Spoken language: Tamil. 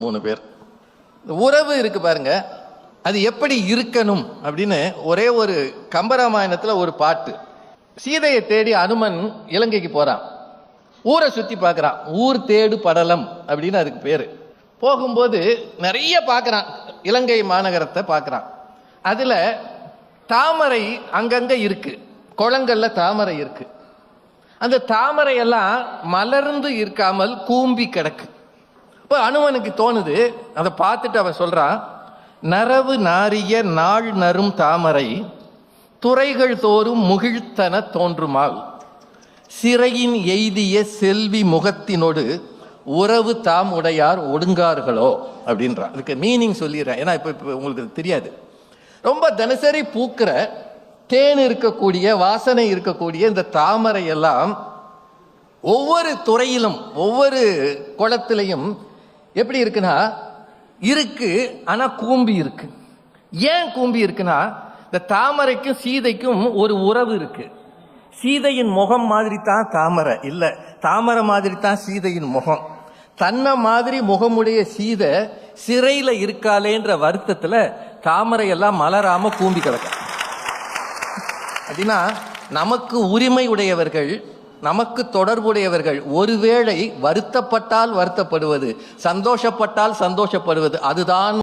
3 பேர். உறவு இருக்கு பாருங்க, அது எப்படி இருக்கணும் அப்படின்னு ஒரே ஒரு கம்பராமாயணத்தில் ஒரு பாட்டு. சீதையை தேடி அனுமன் இலங்கைக்கு போறான். ஊரை சுற்றி பார்க்குறான். ஊர் தேடு படலம் அப்படின்னு அதுக்கு பேர். போகும்போது நிறைய பார்க்குறான், இலங்கை மாநகரத்தை பார்க்குறான். அதில் தாமரை அங்கங்கே இருக்கு, குளங்கள்ல தாமரை இருக்கு. அந்த தாமரை எல்லாம் மலர்ந்து இருக்காமல் கூம்பி கிடக்கு. இப்போ அனுமனுக்கு தோணுது, அதை பார்த்துட்டு அவன் சொல்றான், நரவு நாரிய நாள் நரும் தாமரை துறைகள் தோறும் முகிழ்த்தன தோன்றுமால் சிறையின் எய்திய செல்வி முகத்தினோடு உறவு தாம் உடையார் ஒடுங்கார்களோ அப்படின்றான். அதுக்கு மீனிங் சொல்லிடுறேன், ஏன்னா இப்போ உங்களுக்கு தெரியாது. ரொம்ப தினசரி பூக்கிற தேன் இருக்கக்கூடிய வாசனை இருக்கக்கூடிய இந்த தாமரை எல்லாம் ஒவ்வொரு துறையிலும் ஒவ்வொரு குளத்திலையும் எப்படி இருக்குன்னா இருக்கு, ஆனா கூம்பி இருக்கு. ஏன் கூம்பி இருக்குன்னா, இந்த தாமரைக்கும் சீதைக்கும் ஒரு உறவு இருக்கு. சீதையின் முகம் மாதிரி தான் தாமரை இல்ல, தாமரை மாதிரி தான் சீதையின் முகம். தன்னை மாதிரி முகமுடைய சீதை சிறையில இருக்காளேன்ற வருத்தத்துல தாமரை எல்லாம் மலராம கூம்பி கிடக்க. அப்படின்னா நமக்கு உரிமை உடையவர்கள், நமக்கு தொடர்புடையவர்கள் ஒருவேளை வருத்தப்பட்டால் வருத்தப்படுவது, சந்தோஷப்பட்டால் சந்தோஷப்படுவது, அதுதான்